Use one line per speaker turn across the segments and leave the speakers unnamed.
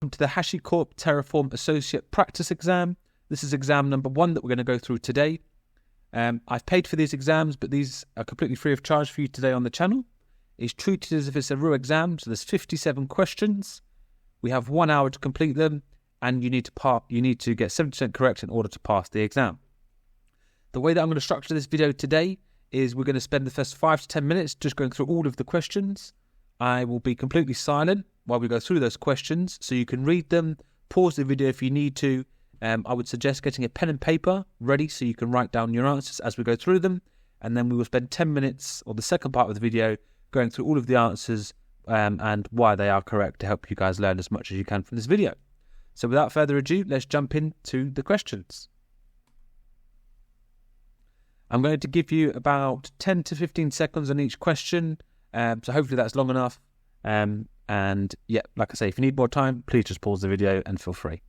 To the HashiCorp Terraform Associate Practice Exam. This is exam number 1 that we're going to go through today. I've paid for these exams, but these are completely free of charge for you today on the channel. It's treated as if it's a real exam, so there's 57 questions. We have 1 hour to complete them, and you need to get 70% correct in order to pass the exam. The way that I'm going to structure this video today is we're going to spend the first 5 to 10 minutes just going through all of the questions. I will be completely silent while we go through those questions, so you can read them, pause the video if you need to. I would suggest getting a pen and paper ready so you can write down your answers as we go through them, and then we will spend 10 minutes, or the second part of the video, going through all of the answers and why they are correct to help you guys learn as much as you can from this video. So without further ado, let's jump into the questions. I'm going to give you about 10 to 15 seconds on each question, so hopefully that's long enough. And yeah, like I say, if you need more time, please just pause the video and feel free.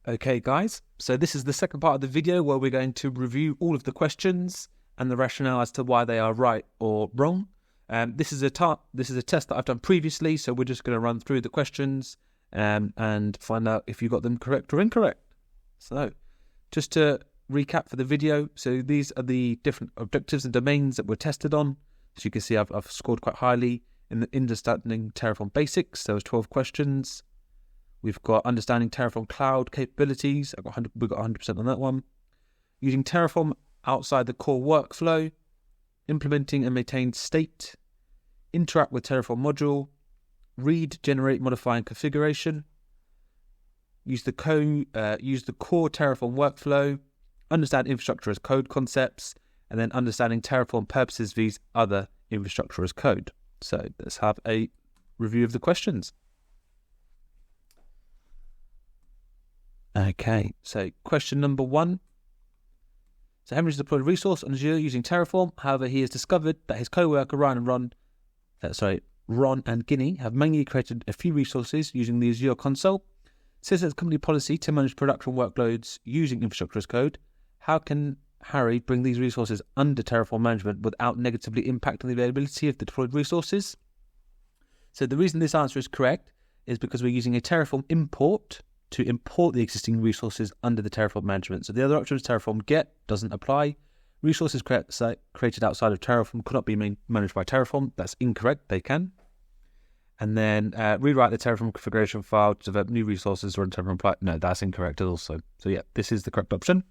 Okay, guys, so this is the second part of the video where we're going to review all of the questions and the rationale as to why they are right or wrong. This is a test that I've done previously, so we're just going to run through the questions and find out if you got them correct or incorrect. So, just to recap for the video, so these are the different objectives and domains that we're tested on. As you can see, I've scored quite highly in the understanding Terraform basics. There was 12 questions. We've got understanding Terraform cloud capabilities. We got 100% on that one. Using Terraform outside the core workflow. Implementing and maintain state. Interact with Terraform module. Read, generate, modify, and configuration. Use the core Terraform workflow. Understand infrastructure as code concepts. And then understanding Terraform purposes vs other infrastructure as code. So let's have a review of the questions. Okay, so question number 1. So Henry's deployed a resource on Azure using Terraform. However, he has discovered that his co-worker Ron and Guinea have manually created a few resources using the Azure console. Since it's company policy to manage production workloads using infrastructure as code, how can Harry bring these resources under Terraform management without negatively impacting the availability of the deployed resources? So the reason this answer is correct is because we're using a Terraform import to import the existing resources under the Terraform management. So the other options, Terraform get, doesn't apply. Resources created outside of Terraform cannot be managed by Terraform. That's incorrect. They can. And then rewrite the Terraform configuration file to develop new resources or Terraform apply. No, that's incorrect also. So yeah, this is the correct option.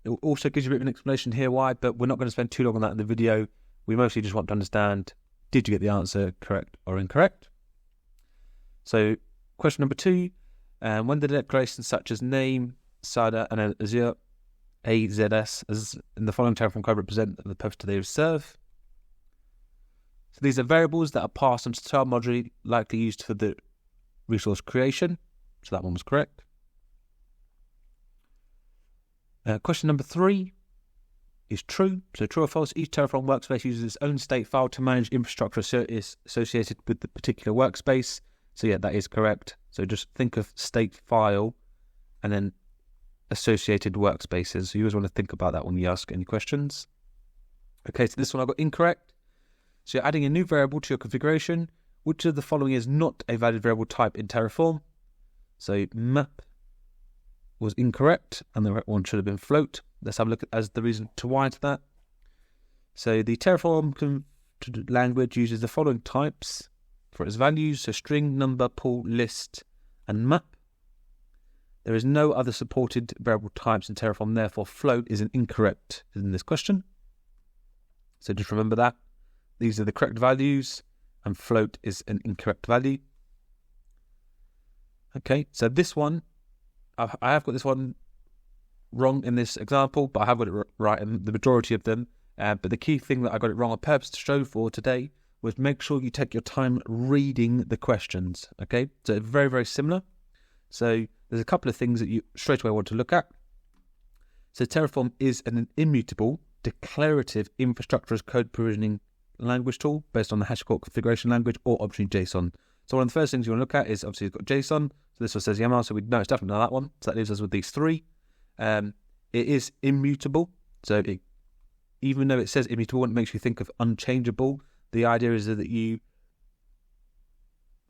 It also gives you a bit of an explanation here why, but we're not going to spend too long on that in the video. We mostly just want to understand, did you get the answer correct or incorrect? So question number 2, when the declarations such as name, SADA, and Azure AZS as in the following Terraform code represent the purpose they serve. So these are variables that are passed onto the child module likely used for the resource creation. So that one was correct. Question number 3 is true. So true or false, each Terraform workspace uses its own state file to manage infrastructure associated with the particular workspace. So yeah, that is correct. So just think of state file and then associated workspaces. So you always want to think about that when you ask any questions. Okay, so this one I got incorrect. So you're adding a new variable to your configuration. Which of the following is not a valid variable type in Terraform? So map was incorrect, and the right one should have been float. Let's have a look at as the reason to why to that. So the Terraform language uses the following types for its values, so string, number, pool, list, and map. There is no other supported variable types in Terraform, therefore float is an incorrect in this question. So just remember that. These are the correct values, and float is an incorrect value. Okay, so this one, I have got this one wrong in this example, but I have got it right in the majority of them. But the key thing that I got it wrong on purpose to show for today was make sure you take your time reading the questions, okay? So very, very similar. So there's a couple of things that you straight away want to look at. So Terraform is an immutable, declarative infrastructure as code provisioning language tool based on the HashiCorp configuration language or optionally JSON. So one of the first things you want to look at is obviously it's got JSON. So this one says YAML, so we know it's definitely not that one. So that leaves us with these 3. It is immutable. So even though it says immutable, it makes you think of unchangeable. The idea is that you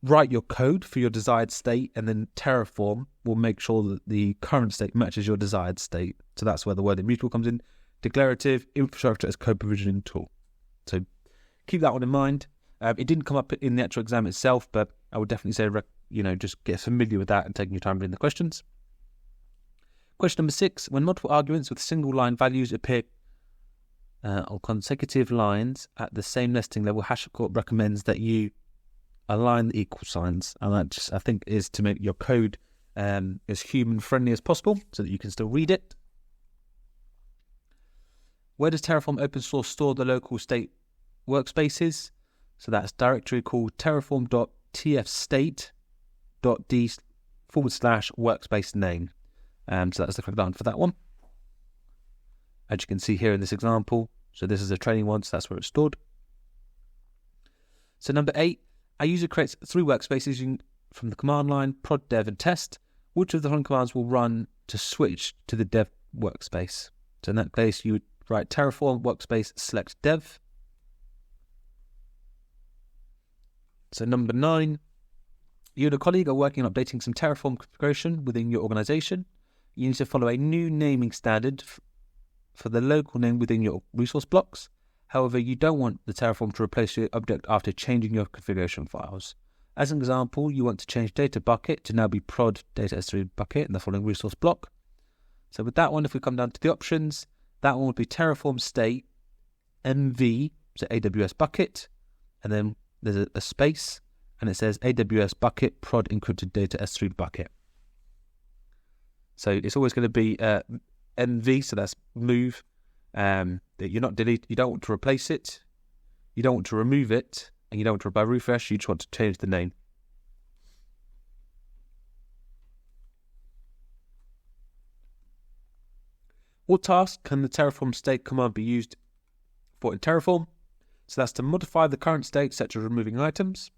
write your code for your desired state, and then Terraform will make sure that the current state matches your desired state. So that's where the word immutable comes in. Declarative infrastructure as code provisioning tool. So keep that one in mind. It didn't come up in the actual exam itself, but I would definitely say, just get familiar with that and taking your time reading the questions. Question number 6. When multiple arguments with single line values appear on consecutive lines at the same nesting level, HashiCorp recommends that you align the equal signs. And that just, I think, is to make your code as human friendly as possible so that you can still read it. Where does Terraform open source store the local state workspaces? So that's directory called terraform.tfstate.d/workspace name. So that's the correct answer for that one. As you can see here in this example, so this is a training one, so that's where it's stored. So number 8, a user creates 3 workspaces from the command line, prod, dev, and test. which of the following commands will run to switch to the dev workspace? So in that case, you would write Terraform workspace select dev. So number 9, you and a colleague are working on updating some Terraform configuration within your organization. You need to follow a new naming standard for the local name within your resource blocks. However, you don't want the Terraform to replace your object after changing your configuration files. As an example, you want to change data bucket to now be prod data S3 bucket in the following resource block. So with that one, if we come down to the options, that one would be Terraform state MV, so AWS bucket, and then there's a space, and it says AWS bucket prod encrypted data S3 bucket. So it's always going to be MV, so that's move. That you're not delete. You don't want to replace it, you don't want to remove it, and you don't want to apply refresh. You just want to change the name. What task can the Terraform state command be used for in Terraform? So that's to modify the current state, such as removing items.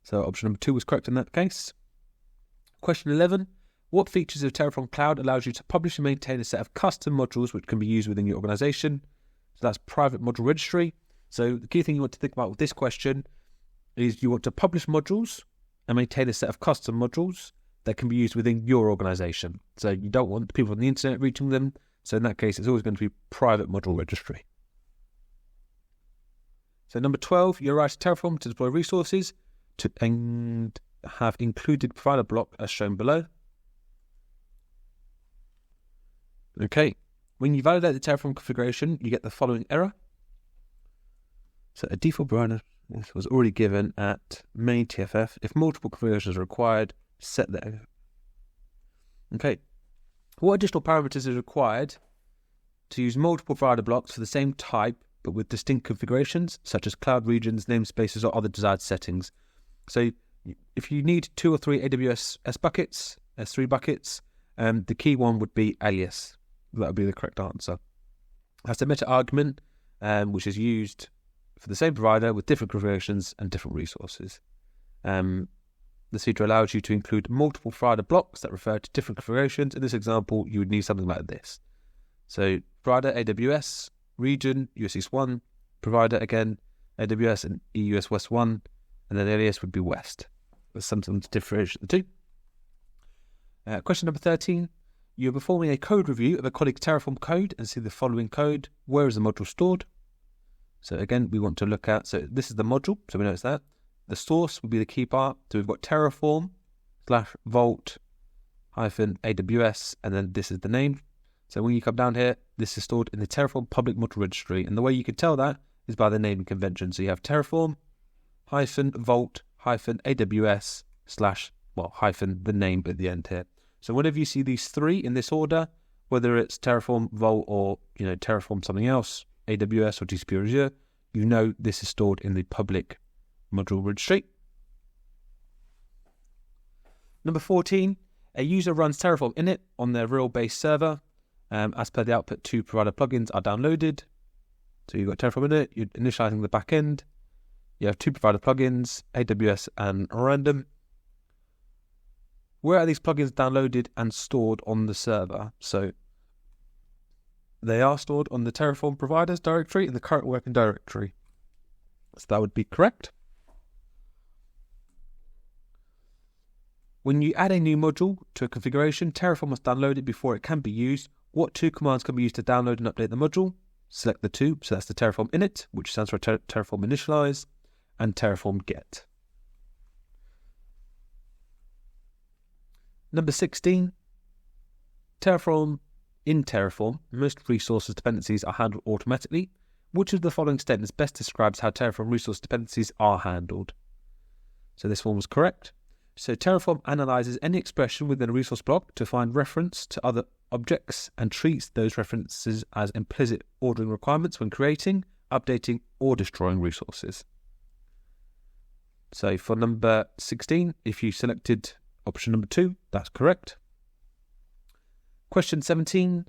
So option number 2 was correct in that case. Question 11. What features of Terraform Cloud allows you to publish and maintain a set of custom modules which can be used within your organization? So that's private module registry. So the key thing you want to think about with this question is you want to publish modules and maintain a set of custom modules that can be used within your organization. So you don't want people on the internet reaching them. So in that case, it's always going to be private module registry. So number 12, you write Terraform to deploy resources and have included provider block as shown below. Okay, when you validate the Terraform configuration, you get the following error. So a default provider was already given at main TFF. If multiple configurations are required, set that. Okay, what additional parameters is required to use multiple provider blocks for the same type but with distinct configurations, such as cloud regions, namespaces, or other desired settings? So if you need 2 or 3 AWS buckets, S3 buckets, the key one would be alias. That would be the correct answer. That's a meta argument, which is used for the same provider with different configurations and different resources. This feature allows you to include multiple provider blocks that refer to different configurations. In this example, you would need something like this. So provider AWS, region US East 1, provider again AWS and EUS West 1, and then alias would be West. There's something to differentiate the two. Question number 13. You're performing a code review of a colleague's Terraform code and see the following code. Where is the module stored? So again, we want to look at, so this is the module, so we know it's that. The source would be the key part. So we've got Terraform /vault -AWS, and then this is the name. So when you come down here, this is stored in the Terraform public module registry. And the way you can tell that is by the naming convention. So you have Terraform -vault -AWS / the name at the end here. So whenever you see these 3 in this order, whether it's Terraform, Vault, or Terraform something else, AWS or GCP or Azure, you know this is stored in the public module registry. Number 14, a user runs Terraform init on their real base server. As per the output, 2 provider plugins are downloaded. So you've got Terraform init, you're initializing the backend. You have 2 provider plugins, AWS and random. Where are these plugins downloaded and stored on the server? So they are stored on the Terraform providers directory in the current working directory. So that would be correct. When you add a new module to a configuration, Terraform must download it before it can be used. What 2 commands can be used to download and update the module? Select the 2. So that's the Terraform init, which stands for Terraform initialize, and Terraform get. Number 16, in Terraform, most resources dependencies are handled automatically. Which of the following statements best describes how Terraform resource dependencies are handled? So this one was correct. So Terraform analyzes any expression within a resource block to find reference to other objects and treats those references as implicit ordering requirements when creating, updating, or destroying resources. So for number 16, if you selected option number 2, that's correct. Question 17.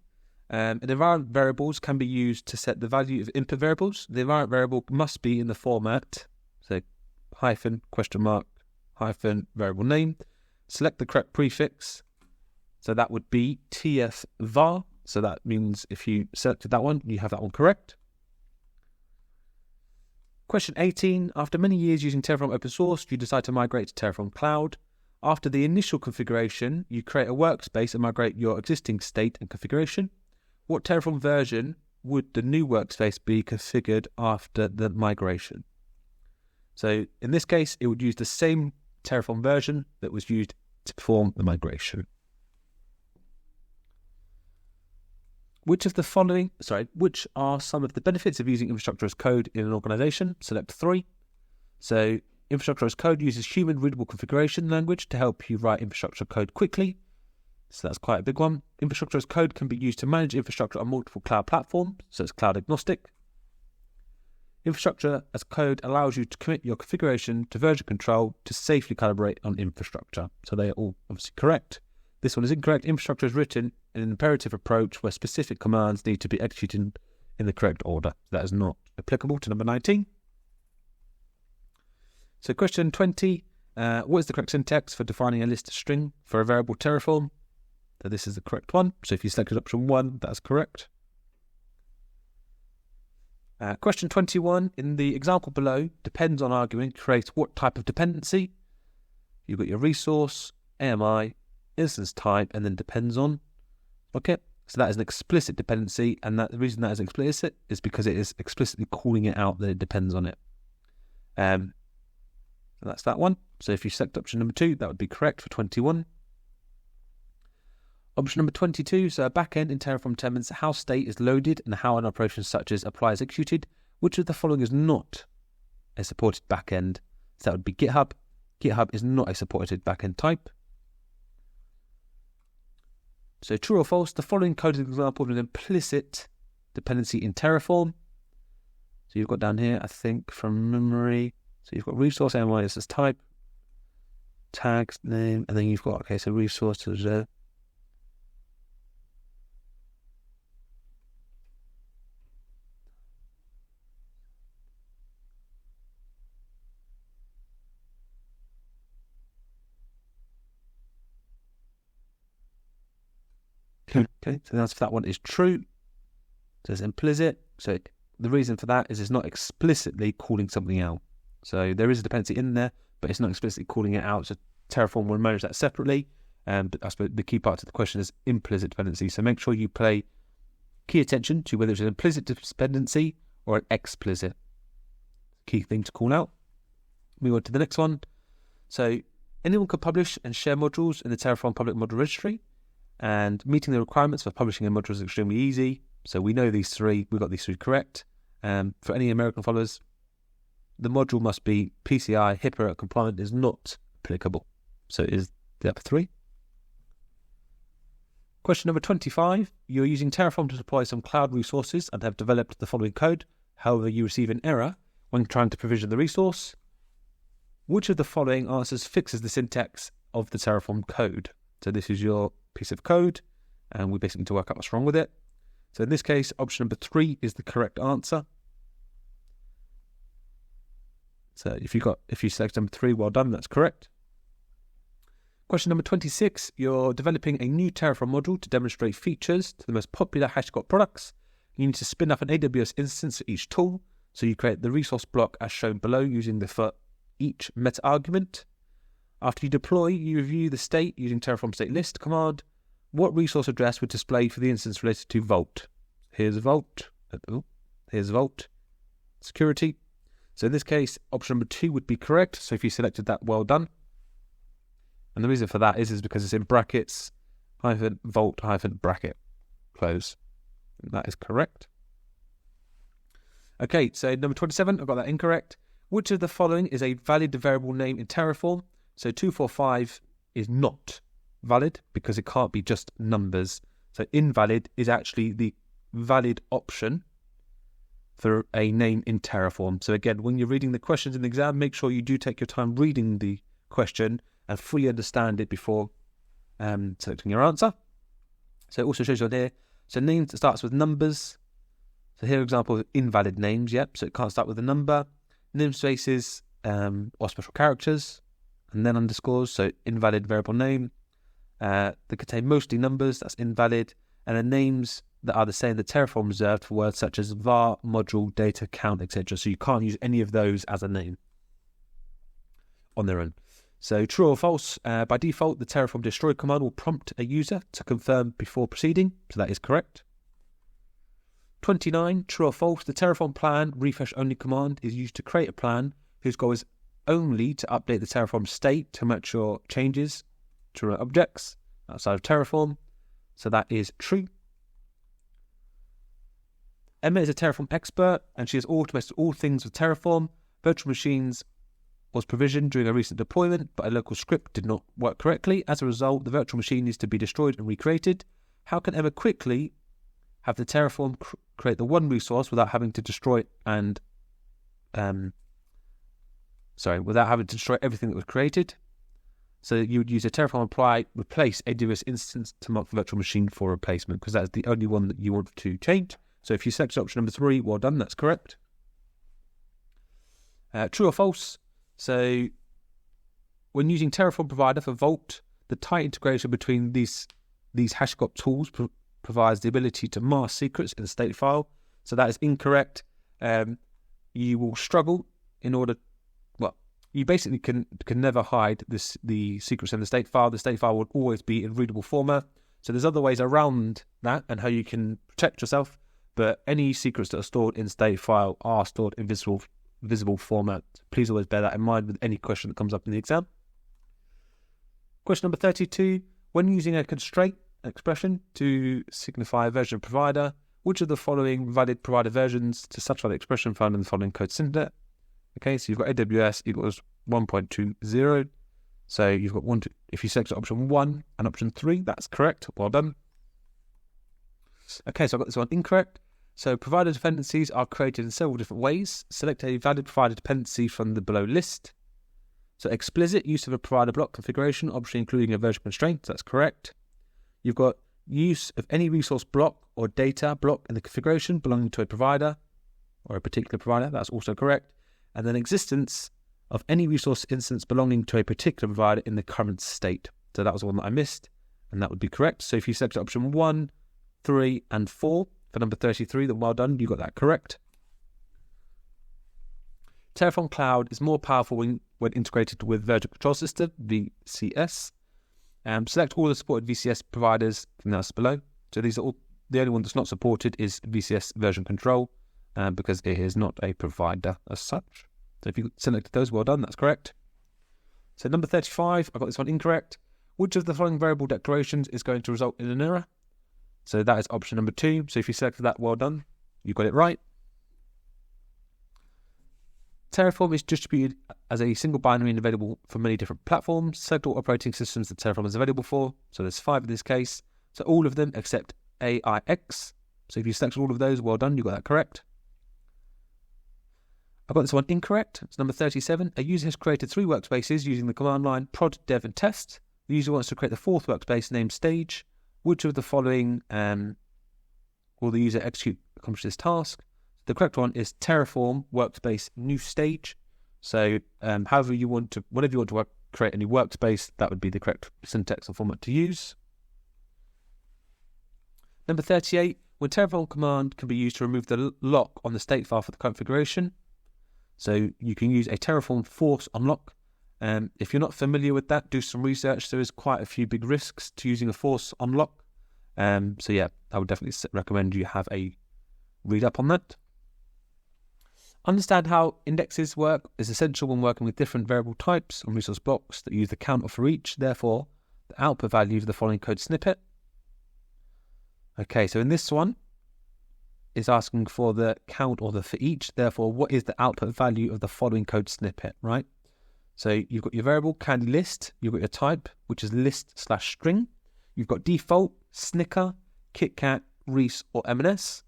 Environment variables can be used to set the value of input variables. The environment variable must be in the format, so -, ? Variable name. select the correct prefix. So that would be TF-var. So that means if you selected that one, you have that one correct. Question 18. After many years using Terraform open source, you decide to migrate to Terraform Cloud. After the initial configuration, you create a workspace and migrate your existing state and configuration. What Terraform version would the new workspace be configured after the migration? So in this case, it would use the same Terraform version that was used to perform the migration. Which are some of the benefits of using infrastructure as code in an organization? Select 3. So infrastructure as code uses human readable configuration language to help you write infrastructure code quickly. So that's quite a big one. Infrastructure as code can be used to manage infrastructure on multiple cloud platforms, so it's cloud agnostic. Infrastructure as code allows you to commit your configuration to version control to safely calibrate on infrastructure. So they are all obviously correct. This one is incorrect. Infrastructure is written in an imperative approach where specific commands need to be executed in the correct order. That is not applicable to number 19. So question 20, what is the correct syntax for defining a list string for a variable Terraform? So this is the correct one. So if you selected option 1, that's correct. Question 21, in the example below, depends on argument creates what type of dependency? You've got your resource, AMI, instance type, and then depends on. Okay, so that is an explicit dependency, and the reason that is explicit is because it is explicitly calling it out that it depends on it. And that's that one. So if you select option number 2, that would be correct for 21. Option number 22, so a backend in Terraform determines how state is loaded and how an operation such as apply is executed. Which of the following is not a supported backend? So that would be GitHub. GitHub is not a supported backend type. So true or false, the following code is an example of an implicit dependency in Terraform. So you've got down here, I think from memory, so you've got resource, AMI as type, tags, name, and then you've got, okay, so resource is okay, so the answer for that one is true. So it's implicit. So the reason for that is it's not explicitly calling something out. So there is a dependency in there, but it's not explicitly calling it out. So Terraform will manage that separately. But I suppose the key part of the question is implicit dependency. So make sure you pay key attention to whether it's an implicit dependency or an explicit. Key thing to call out. Move on to the next one. So anyone can publish and share modules in the Terraform public module registry. And meeting the requirements for publishing a module is extremely easy. So we know these 3, we got these 3 correct. For any American followers, the module must be PCI, HIPAA compliant, is not applicable. So it is the upper 3. Question number 25. You're using Terraform to deploy some cloud resources and have developed the following code. However, you receive an error when trying to provision the resource. Which of the following answers fixes the syntax of the Terraform code? So this is your piece of code, and we basically need to work out what's wrong with it. So in this case, option number 3 is the correct answer. So if you select number 3, well done, that's correct. Question number 26, you're developing a new Terraform module to demonstrate features to the most popular HashiCorp products. You need to spin up an AWS instance for each tool. So you create the resource block as shown below using the for each meta argument. After you deploy, you review the state using Terraform state list command. What resource address would display for the instance related to Vault? Here's Vault. Here's Vault. Security. So in this case, option number 2 would be correct. So if you selected that, well done. And the reason for that is because it's in brackets, -vault -bracket, close. And that is correct. Okay, so number 27, I got that incorrect. Which of the following is a valid variable name in Terraform? So 245 is not valid because it can't be just numbers. So invalid is actually the valid option for a name in Terraform. So again, when you're reading the questions in the exam, make sure you do take your time reading the question and fully understand it before selecting your answer. So it also shows you on here. So names that starts with numbers. So here, example of invalid names. Yep. So it can't start with a number. Namespaces or special characters. and then underscores, so invalid variable name. They contain mostly numbers, that's invalid, and then names that are the same that Terraform reserved for words such as var, module, data, count, etc. So you can't use any of those as a name on their own. So true or false, by default, the Terraform destroy command will prompt a user to confirm before proceeding. So that is correct. 29, true or false, the Terraform plan refresh only command is used to create a plan whose goal is only to update the Terraform state to match your changes to objects outside of Terraform. So that is true. Emma is a Terraform expert and she has automated all things with Terraform. Virtual machines was provisioned during a recent deployment, but a local script did not work correctly. As a result, the virtual machine needs to be destroyed and recreated. How can Emma quickly have the Terraform create the one resource without having to destroy and without having to destroy everything that was created? So you would use a Terraform apply replace AWS instance to mark the virtual machine for replacement, because that's the only one that you want to change. So if you select option number 3, well done, that's correct. True or false? So when using Terraform Provider for Vault, the tight integration between these HashiCorp tools provides the ability to mask secrets in the state file. So that is incorrect. You will struggle you basically can never hide the secrets in the state file. The state file will always be in readable format. So there's other ways around that and how you can protect yourself. But any secrets that are stored in state file are stored in visible format. Please always bear that in mind with any question that comes up in the exam. Question number 32. When using a constraint expression to signify a version of provider, which of the following valid provider versions to satisfy the expression found in the following code snippet? Okay, so you've got AWS equals 1.20. So you've got if you select option 1 and option 3, that's correct. Well done. Okay, so I've got this one incorrect. So provider dependencies are created in several different ways. Select a valid provider dependency from the below list. So explicit use of a provider block configuration, option including a version constraint, that's correct. You've got use of any resource block or data block in the configuration belonging to a provider or a particular provider, that's also correct. And then existence of any resource instance belonging to a particular provider in the current state. So that was the one that I missed, and that would be correct. So if you select option 1, 3, and 4 for number 33, then well done, you got that correct. Terraform Cloud is more powerful when integrated with Version Control System, VCS. Select all the supported VCS providers from the list below. So these are all, the only one that's not supported is VCS Version Control, because it is not a provider as such. So if you selected those, well done, that's correct. So number 35, I got this one incorrect. Which of the following variable declarations is going to result in an error? So that is option number 2. So if you selected that, well done, you got it right. Terraform is distributed as a single binary and available for many different platforms. Select all operating systems that Terraform is available for. So there's 5 in this case. So all of them except AIX. So if you selected all of those, well done, you got that correct. I got this one incorrect. It's number 37. A user has created 3 workspaces using the command line prod, dev, and test. The user wants to create the 4th workspace named stage. Which of the following will the user accomplish this task? The correct one is Terraform workspace new stage. So whenever you want to create a new workspace, that would be the correct syntax or format to use. Number 38. When Terraform command can be used to remove the lock on the state file for the configuration. So you can use a Terraform force unlock. If you're not familiar with that, do some research. There is quite a few big risks to using a force unlock. So yeah, I would definitely recommend you have a read up on that. Understand how indexes work is essential when working with different variable types and resource blocks that use the counter for each. Therefore, the output value of the following code snippet. Okay, so in this one, is asking for the count or the for each. Therefore, what is the output value of the following code snippet, right? So you've got your variable candy list, you've got your type, which is list/string. You've got default, snicker, KitKat, Reese, or M&S.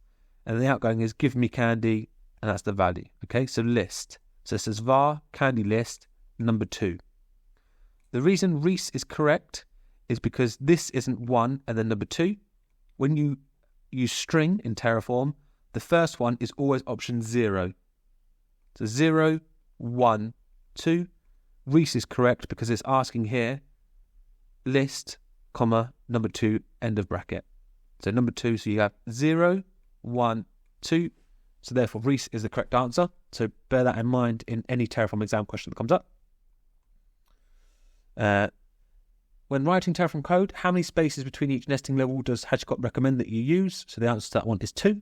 And the outgoing is give me candy, and that's the value. Okay, so list. So it says var candy list number 2. The reason Reese is correct is because this isn't 1 and then number 2. When you use string in Terraform, the first one is always option 0. So 0, 1, 2. Reese is correct because it's asking here, list, comma, number 2, end of bracket. So number 2, so you have 0, 1, 2. So therefore, Reese is the correct answer. So bear that in mind in any Terraform exam question that comes up. When writing Terraform code, how many spaces between each nesting level does HashiCorp recommend that you use? So the answer to that one is 2.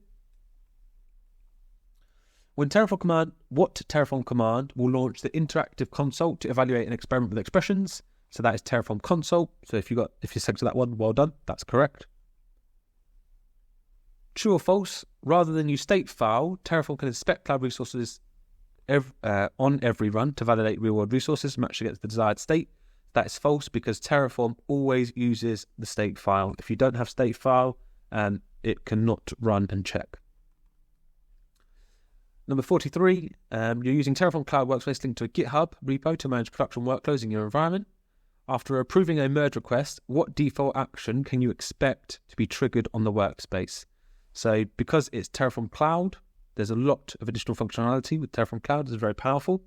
What Terraform command will launch the interactive console to evaluate and experiment with expressions? So that is Terraform console. So if you selected that one, well done. That's correct. True or false? Rather than use state file, Terraform can inspect cloud resources on every run to validate real-world resources matched against the desired state. That is false because Terraform always uses the state file. If you don't have state file, it cannot run and check. Number 43, you're using Terraform Cloud Workspace linked to a GitHub repo to manage production workloads in your environment. After approving a merge request, what default action can you expect to be triggered on the workspace? So because it's Terraform Cloud, there's a lot of additional functionality with Terraform Cloud. It's very powerful.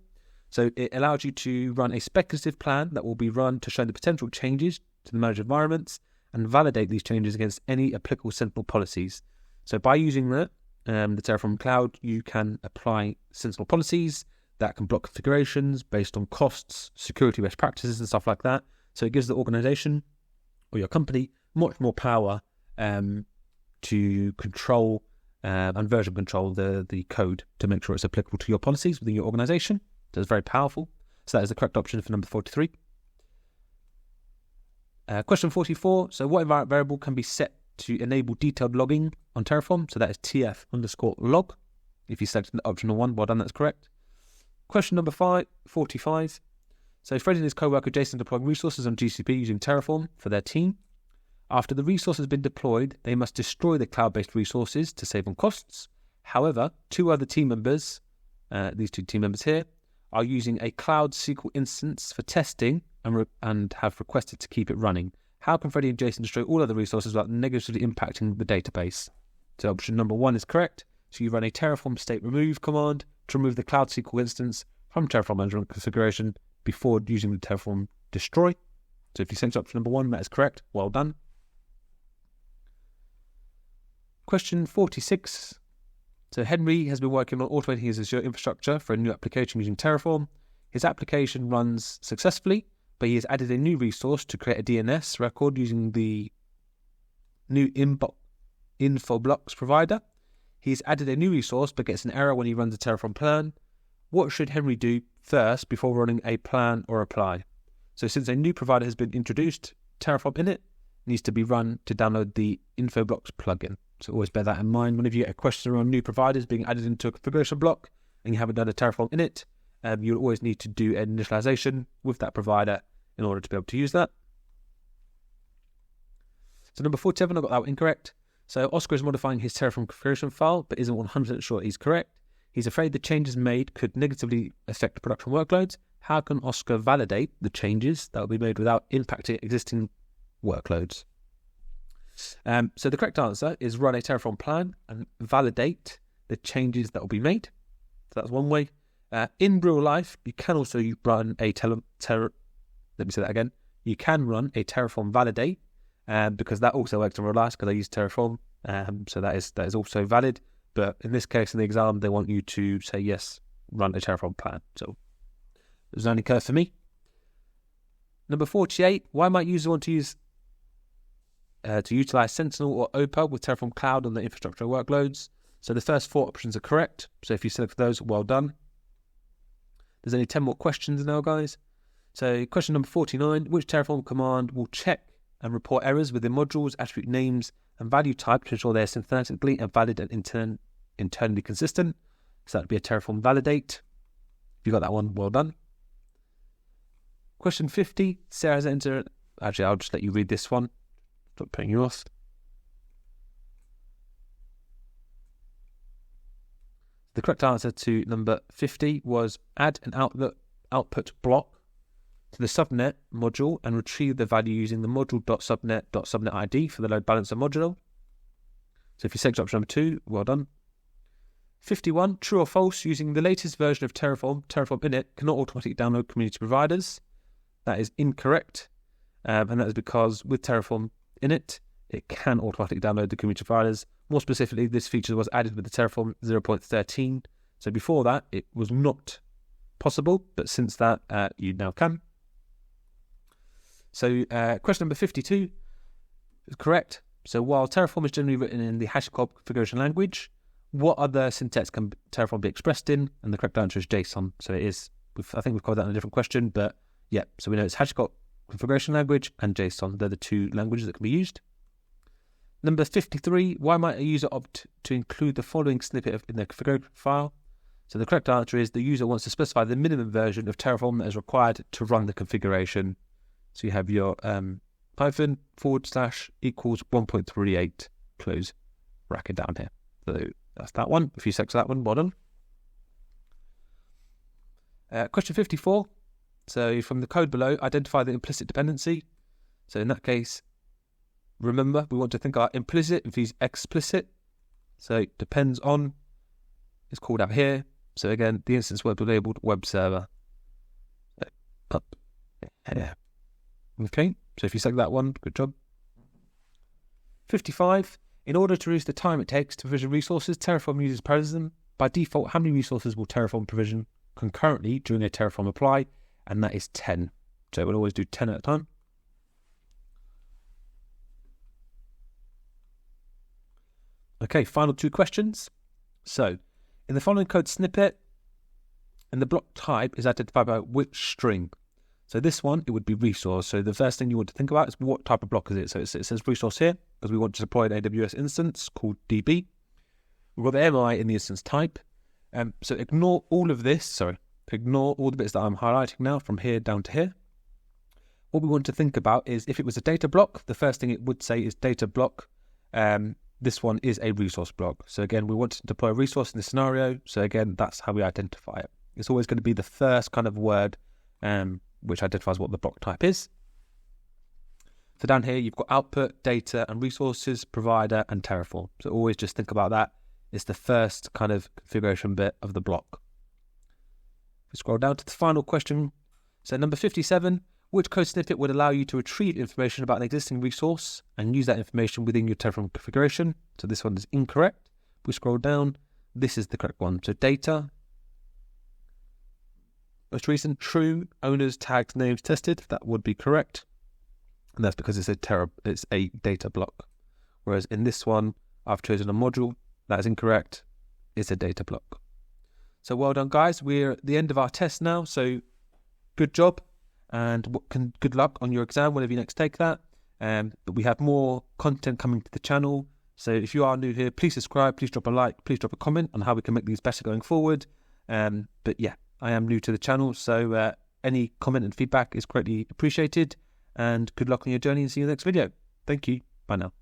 So it allows you to run a speculative plan that will be run to show the potential changes to the managed environments and validate these changes against any applicable Sentinel policies. So by using that, the Terraform Cloud, you can apply Sentinel policies that can block configurations based on costs, security best practices and stuff like that. So it gives the organization or your company much more power to control and version control the code to make sure it's applicable to your policies within your organization. So it's very powerful. So that is the correct option for number 43. Question 44. So what environment variable can be set to enable detailed logging on Terraform? So that is tf_log. If you selected option 1, well done, that's correct. Question number 45. So Fred and his co-worker Jason deploying resources on GCP using Terraform for their team. After the resource has been deployed, they must destroy the cloud-based resources to save on costs. However, two other team members, these two team members here, are using a Cloud SQL instance for testing and have requested to keep it running. How can Freddie and Jason destroy all other resources without negatively impacting the database? So option number 1 is correct. So you run a Terraform state remove command to remove the Cloud SQL instance from Terraform management configuration before using the Terraform destroy. So if you select option number 1, that is correct. Well done. Question 46. So Henry has been working on automating his Azure infrastructure for a new application using Terraform. His application runs successfully, but he has added a new resource to create a DNS record using the new Infoblox provider. He's added a new resource but gets an error when he runs a Terraform plan. What should Henry do first before running a plan or apply? So since a new provider has been introduced, Terraform init needs to be run to download the Infoblox plugin. So always bear that in mind whenever you get a question around new providers being added into a configuration block and you haven't done a Terraform init. You'll always need to do an initialization with that provider in order to be able to use that. So number 47, I got that one incorrect. So Oscar is modifying his Terraform configuration file, but isn't 100% sure he's correct. He's afraid the changes made could negatively affect production workloads. How can Oscar validate the changes that will be made without impacting existing workloads? So the correct answer is run a Terraform plan and validate the changes that will be made. So that's one way. In real life, you can also run a You can run a Terraform validate because that also works in real life because I use Terraform. So that is also valid. But in this case, in the exam, they want you to say yes, run a Terraform plan. So there's only curve for me. Number 48. Why might users want to utilize Sentinel or OPA with Terraform Cloud on the infrastructure workloads? So the first 4 options are correct. So if you select those, well done. There's only 10 more questions now, guys. So question number 49, which Terraform command will check and report errors within modules, attribute names, and value type to ensure they're synthetically and valid and internally consistent? So that would be a Terraform validate. If you got that one, well done. Question 50, Sarah's entered. Actually, I'll just let you read this one. Stop putting you off. The correct answer to number 50 was add an output block to the subnet module and retrieve the value using the module.subnet.subnet ID for the load balancer module. So if you select option number 2, well done. 51, true or false, using the latest version of Terraform Init cannot automatically download community providers. That is incorrect. And that is because with Terraform Init, it can automatically download the community providers. More specifically, this feature was added with the Terraform 0.13. So before that, it was not possible, but since that, you now can. So question number 52 is correct. So while Terraform is generally written in the HashiCorp configuration language, what other syntax can Terraform be expressed in? And the correct answer is JSON. So it is, I think we've covered that in a different question, but yeah, so we know it's HashiCorp configuration language and JSON. They're the two languages that can be used. Number 53, why might a user opt to include the following snippet in their configuration file? So the correct answer is the user wants to specify the minimum version of Terraform that is required to run the configuration. So you have your hyphen / equals 1.38 close bracket down here. So that's that one. If you select that one, well done. Question 54. So from the code below, identify the implicit dependency. So in that case, remember, we want to think about implicit and use explicit. So depends on is called out here. So again, the instance will be labeled web server. Up. Yeah. Okay, so if you select that one, good job. 55. In order to reduce the time it takes to provision resources, Terraform uses parallelism. By default, how many resources will Terraform provision concurrently during a Terraform apply? And that is 10. So it will always do 10 at a time. Okay, final two questions. So, in the following code snippet, and the block type is identified by which string? So this one, it would be resource. So the first thing you want to think about is what type of block is it? So it says resource here, because we want to deploy an AWS instance called DB. We've got the MI in the instance type. So ignore all of this, ignore all the bits that I'm highlighting now from here down to here. What we want to think about is if it was a data block, the first thing it would say is data block. This one is a resource block. So again, we want to deploy a resource in this scenario. So again, that's how we identify it. It's always going to be the first kind of word which identifies what the block type is. So down here, you've got output, data, and resources, provider, and Terraform. So always just think about that. It's the first kind of configuration bit of the block. If we scroll down to the final question. So number 57, which code snippet would allow you to retrieve information about an existing resource and use that information within your Terraform configuration? So this one is incorrect. If we scroll down, this is the correct one. So data, most recent, true, owners, tags, names, tested. That would be correct. And that's because it's a data block. Whereas in this one, I've chosen a module. That is incorrect. It's a data block. So well done, guys. We're at the end of our test now. So good job. And good luck on your exam whenever you next take that. But we have more content coming to the channel. So if you are new here, please subscribe, please drop a like, please drop a comment on how we can make these better going forward. But yeah, I am new to the channel, so any comment and feedback is greatly appreciated. And good luck on your journey and see you in the next video. Thank you. Bye now.